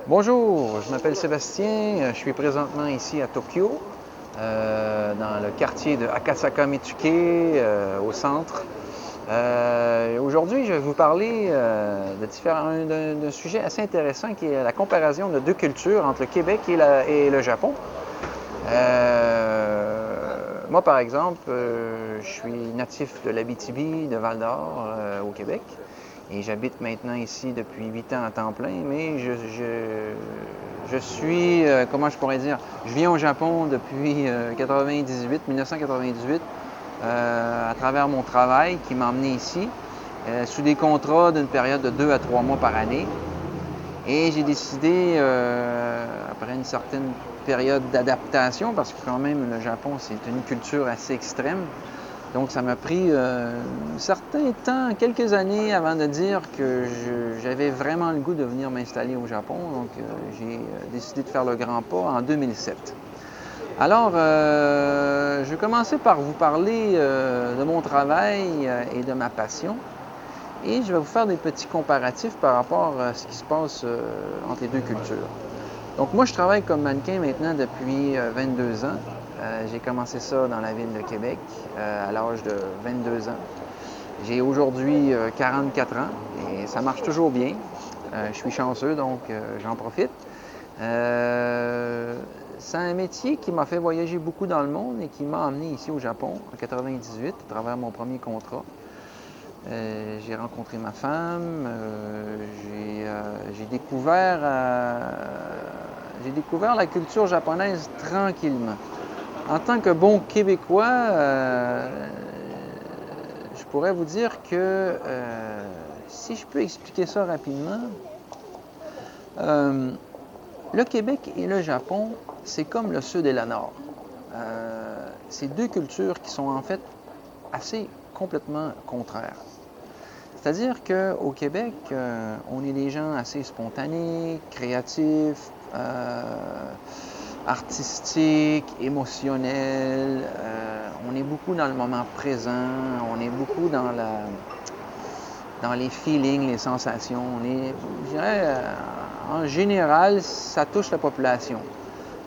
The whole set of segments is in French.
Bonjour, je m'appelle Sébastien, je suis présentement ici à Tokyo, dans le quartier de Akasaka Mitsuke, au centre. Aujourd'hui, je vais vous parler d'un sujet assez intéressant qui est la comparaison de deux cultures entre le Québec et le Japon. Moi, par exemple, je suis natif de l'Abitibi, de Val-d'Or, au Québec. Et j'habite maintenant ici depuis 8 ans à temps plein, mais je suis, comment je pourrais dire, je viens au Japon depuis 1998, à travers mon travail qui m'a emmené ici, sous des contrats d'une période de 2 à 3 mois par année. Et j'ai décidé, après une certaine période d'adaptation, parce que quand même le Japon c'est une culture assez extrême, donc ça m'a pris un certain temps, quelques années avant de dire que j'avais vraiment le goût de venir m'installer au Japon. Donc j'ai décidé de faire le grand pas en 2007. Alors, je vais commencer par vous parler de mon travail et de ma passion. Et je vais vous faire des petits comparatifs par rapport à ce qui se passe entre les deux cultures. Donc moi, je travaille comme mannequin maintenant depuis 22 ans. J'ai commencé ça dans la ville de Québec à l'âge de 22 ans. J'ai aujourd'hui 44 ans et ça marche toujours bien. Je suis chanceux, donc j'en profite. C'est un métier qui m'a fait voyager beaucoup dans le monde et qui m'a emmené ici au Japon en 98 à travers mon premier contrat. J'ai rencontré ma femme, j'ai découvert la culture japonaise tranquillement. En tant que bon Québécois, je pourrais vous dire que, si je peux expliquer ça rapidement, le Québec et le Japon, c'est comme le Sud et le Nord. C'est deux cultures qui sont en fait assez complètement contraires. C'est-à-dire qu'au Québec, on est des gens assez spontanés, créatifs, artistiques, émotionnels. On est beaucoup dans le moment présent, on est beaucoup dans les feelings, les sensations. Je dirais, en général, ça touche la population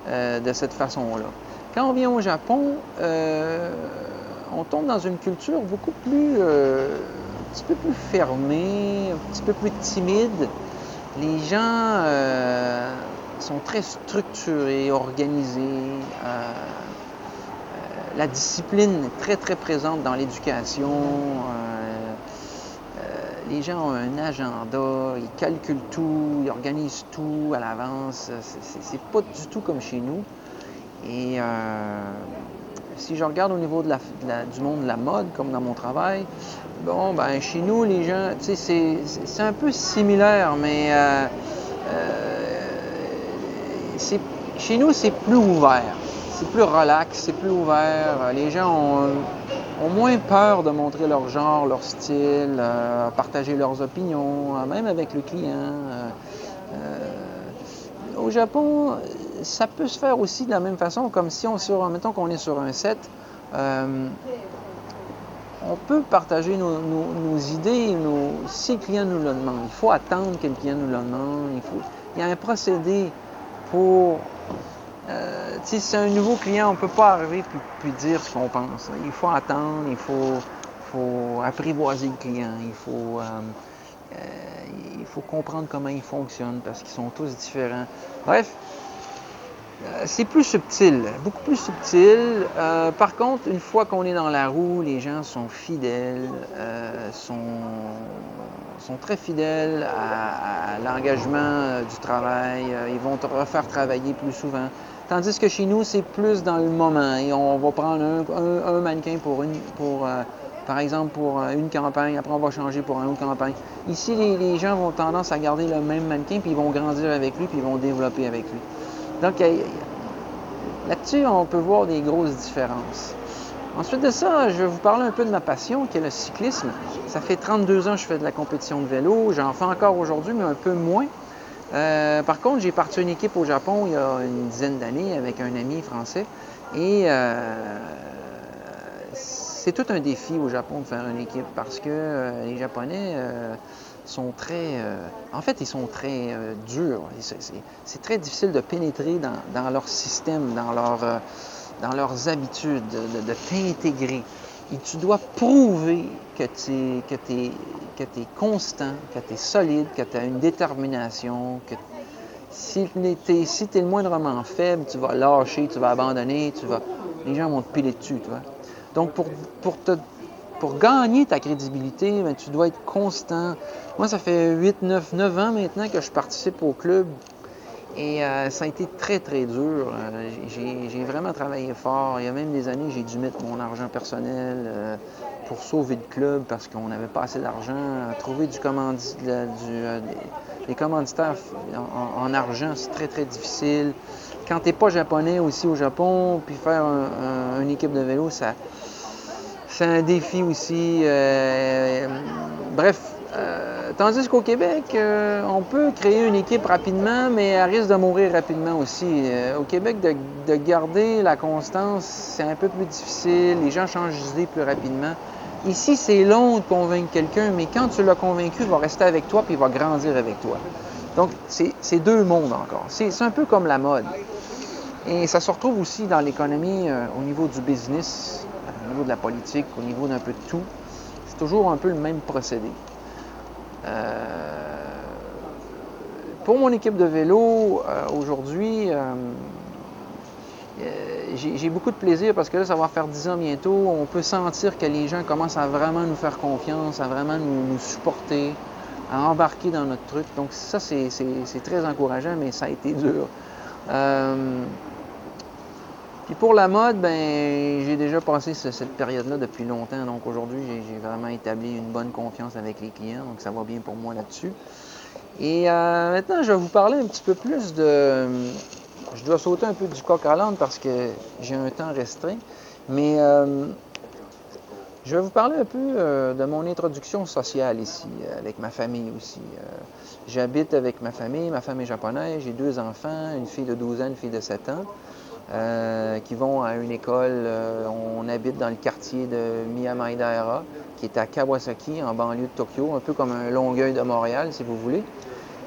de cette façon-là. Quand on vient au Japon, on tombe dans une culture beaucoup plus, un petit peu plus fermée, un petit peu plus timide. Les gens sont très structurés, organisés. La discipline est très, très présente dans l'éducation. Les gens ont un agenda, ils calculent tout, ils organisent tout à l'avance. C'est pas du tout comme chez nous. Et si je regarde au niveau du monde de la mode, comme dans mon travail, bon, ben chez nous, les gens, tu sais, c'est un peu similaire, mais chez nous, c'est plus ouvert. C'est plus relax, c'est plus ouvert. Les gens ont moins peur de montrer leur genre, leur style, partager leurs opinions, même avec le client. Au Japon, ça peut se faire aussi de la même façon, comme si mettons qu'on est sur un set, on peut partager nos idées si le client nous le demande. Il faut attendre que le client nous le demande. Il y a un procédé pour... si c'est un nouveau client, on ne peut pas arriver puis dire ce qu'on pense. Il faut attendre, il faut apprivoiser le client, il faut comprendre comment il fonctionne parce qu'ils sont tous différents. Bref, c'est plus subtil, beaucoup plus subtil. Par contre, une fois qu'on est dans la roue, les gens sont fidèles, sont très fidèles à l'engagement du travail. Ils vont te refaire travailler plus souvent. Tandis que chez nous, c'est plus dans le moment. Et on va prendre un mannequin par exemple, pour une campagne. Après, on va changer pour une autre campagne. Ici, les gens vont tendance à garder le même mannequin, puis ils vont grandir avec lui, puis ils vont développer avec lui. Donc, là-dessus, on peut voir des grosses différences. Ensuite de ça, je vais vous parler un peu de ma passion, qui est le cyclisme. Ça fait 32 ans que je fais de la compétition de vélo. J'en fais encore aujourd'hui, mais un peu moins. Par contre, j'ai parti une équipe au Japon il y a une dizaine d'années avec un ami français. Et c'est tout un défi au Japon de faire une équipe parce que les Japonais sont très... en fait, ils sont très durs. C'est très difficile de pénétrer dans leur système, dans leurs habitudes, de t'intégrer. Et tu dois prouver que tu es constant, que tu es solide, que tu as une détermination, que si tu es le moindrement faible, tu vas lâcher, tu vas abandonner, les gens vont te piler dessus, tu vois. Donc, pour gagner ta crédibilité, ben, tu dois être constant. Moi, ça fait 9 ans maintenant que je participe au club et ça a été très, très dur. J'ai vraiment travaillé fort. Il y a même des années, j'ai dû mettre mon argent personnel pour sauver le club parce qu'on n'avait pas assez d'argent. Trouver des commanditaires en argent, c'est très, très difficile. Quand tu n'es pas japonais aussi au Japon, puis faire une équipe de vélo, c'est un défi aussi. Bref, tandis qu'au Québec, on peut créer une équipe rapidement, mais elle risque de mourir rapidement aussi. Au Québec, de garder la constance, c'est un peu plus difficile. Les gens changent d'idée plus rapidement. Ici, c'est long de convaincre quelqu'un, mais quand tu l'as convaincu, il va rester avec toi puis il va grandir avec toi. Donc, c'est deux mondes encore. C'est un peu comme la mode. Et ça se retrouve aussi dans l'économie, au niveau du business, au niveau de la politique, au niveau d'un peu de tout. C'est toujours un peu le même procédé. Pour mon équipe de vélo, aujourd'hui, j'ai beaucoup de plaisir parce que là, ça va faire 10 ans bientôt. On peut sentir que les gens commencent à vraiment nous faire confiance, à vraiment nous supporter, à embarquer dans notre truc. Donc ça, c'est très encourageant, mais ça a été dur. Puis pour la mode, ben j'ai déjà passé cette période-là depuis longtemps. Donc aujourd'hui, j'ai vraiment établi une bonne confiance avec les clients. Donc ça va bien pour moi là-dessus. Et maintenant, je vais vous parler un petit peu plus de... Je dois sauter un peu du coq à l'âne parce que j'ai un temps restreint. Mais je vais vous parler un peu de mon introduction sociale ici, avec ma famille aussi. J'habite avec ma famille. Ma femme est japonaise. J'ai 2 enfants, une fille de 12 ans, une fille de 7 ans. Qui vont à une école. On habite dans le quartier de Miyamaidara, qui est à Kawasaki, en banlieue de Tokyo, un peu comme un Longueuil de Montréal, si vous voulez.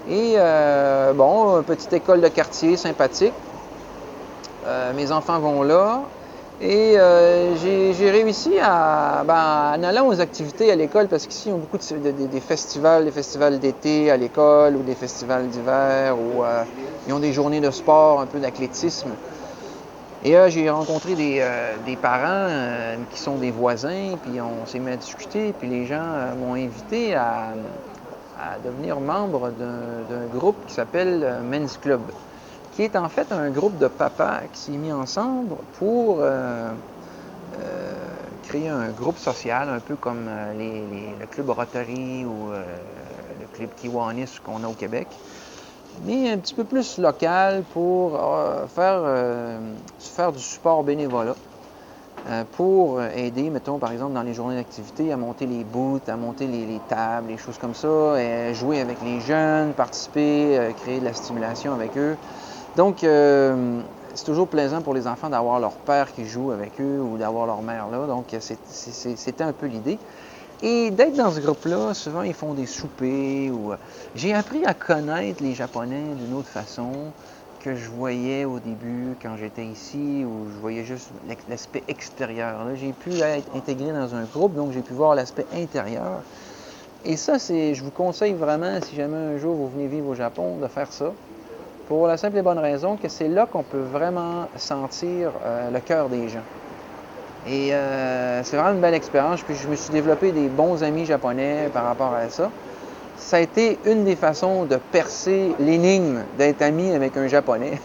Et bon, petite école de quartier sympathique. Mes enfants vont là. Et j'ai réussi en allant aux activités à l'école, parce qu'ici, ils ont beaucoup des festivals d'été à l'école, ou des festivals d'hiver, ou ils ont des journées de sport, un peu d'athlétisme. Et j'ai rencontré des parents qui sont des voisins, puis on s'est mis à discuter, puis les gens m'ont invité à devenir membre d'un groupe qui s'appelle Men's Club, qui est en fait un groupe de papas qui s'est mis ensemble pour créer un groupe social, un peu comme le club Rotary ou le club Kiwanis qu'on a au Québec, mais un petit peu plus local pour faire du support bénévolat, pour aider, mettons, par exemple, dans les journées d'activité, à monter les booths, à monter les tables, les choses comme ça, et jouer avec les jeunes, participer, créer de la stimulation avec eux. Donc, c'est toujours plaisant pour les enfants d'avoir leur père qui joue avec eux ou d'avoir leur mère là. Donc, c'était un peu l'idée. Et d'être dans ce groupe-là, souvent, ils font des soupers. J'ai appris à connaître les Japonais d'une autre façon que je voyais au début quand j'étais ici, où je voyais juste l'aspect extérieur. Là, j'ai pu être intégré dans un groupe, donc j'ai pu voir l'aspect intérieur. Et ça, je vous conseille vraiment, si jamais un jour vous venez vivre au Japon, de faire ça. Pour la simple et bonne raison que c'est là qu'on peut vraiment sentir le cœur des gens. Et c'est vraiment une belle expérience. Puis je me suis développé des bons amis japonais par rapport à ça. Ça a été une des façons de percer l'énigme d'être ami avec un japonais.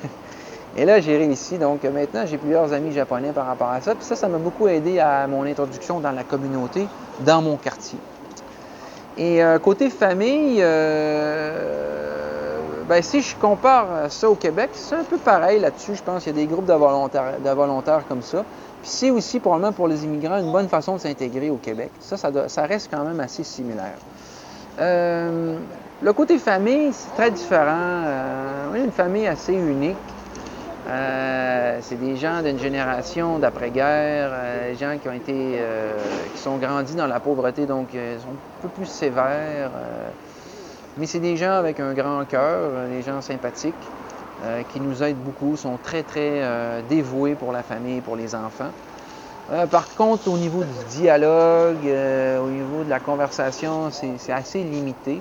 Et là, j'ai réussi. Donc maintenant, j'ai plusieurs amis japonais par rapport à ça. Puis ça m'a beaucoup aidé à mon introduction dans la communauté, dans mon quartier. Et côté famille, si je compare ça au Québec, c'est un peu pareil là-dessus. Je pense qu'il y a des groupes de volontaires comme ça. Puis c'est aussi, probablement pour les immigrants, une bonne façon de s'intégrer au Québec. Ça reste quand même assez similaire. Le côté famille, c'est très différent. On a une famille assez unique. C'est des gens d'une génération d'après-guerre, des gens qui sont grandis dans la pauvreté, donc ils sont un peu plus sévères. Mais c'est des gens avec un grand cœur, des gens sympathiques, qui nous aident beaucoup, sont très, très dévoués pour la famille, pour les enfants. Par contre, au niveau du dialogue, au niveau de la conversation, c'est assez limité.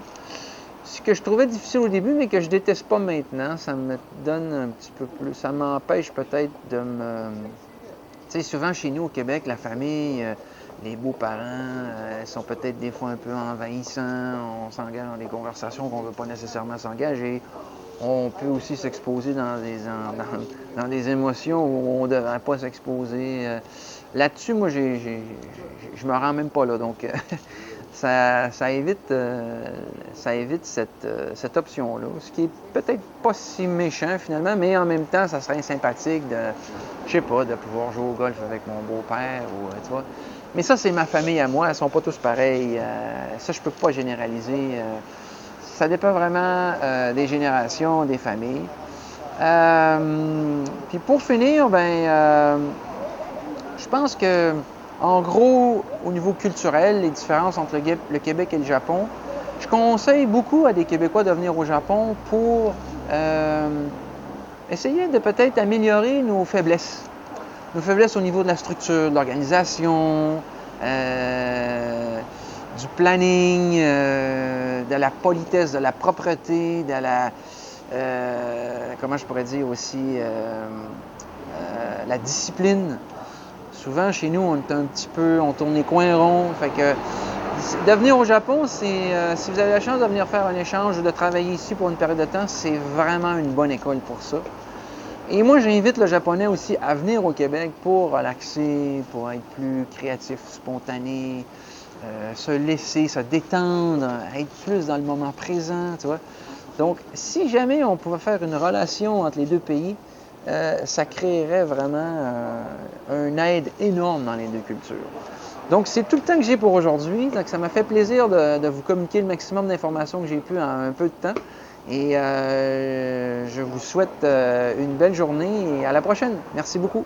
Ce que je trouvais difficile au début, mais que je déteste pas maintenant, ça me donne un petit peu plus, ça m'empêche peut-être de me... Tu sais, souvent chez nous au Québec, la famille, les beaux-parents sont peut-être des fois un peu envahissants, on s'engage dans des conversations qu'on ne veut pas nécessairement s'engager. On peut aussi s'exposer dans des émotions où on ne devrait pas s'exposer. Là-dessus, moi, je me rends même pas là. Donc, ça évite cette option-là. Ce qui est peut-être pas si méchant finalement, mais en même temps, ça serait sympathique de, je sais pas, de pouvoir jouer au golf avec mon beau-père ou tu vois. Mais ça, c'est ma famille à moi. Elles sont pas tous pareilles. Ça, je peux pas généraliser. Ça dépend vraiment des générations, des familles. Puis pour finir, je pense que, en gros, au niveau culturel, les différences entre le Québec et le Japon, je conseille beaucoup à des Québécois de venir au Japon pour essayer de peut-être améliorer nos faiblesses. Nos faiblesses au niveau de la structure, de l'organisation, du planning, de la politesse, de la propreté, de la... comment je pourrais dire aussi... la discipline. Souvent, chez nous, on est un petit peu... On tourne les coins ronds. Fait que de venir au Japon, c'est... si vous avez la chance de venir faire un échange ou de travailler ici pour une période de temps, c'est vraiment une bonne école pour ça. Et moi, j'invite le Japonais aussi à venir au Québec pour relaxer, pour être plus créatif, spontané, se laisser, se détendre, être plus dans le moment présent, tu vois. Donc, si jamais on pouvait faire une relation entre les deux pays, ça créerait vraiment une aide énorme dans les deux cultures. Donc, c'est tout le temps que j'ai pour aujourd'hui. Donc, ça m'a fait plaisir de vous communiquer le maximum d'informations que j'ai pu en un peu de temps. Et je vous souhaite une belle journée et à la prochaine. Merci beaucoup.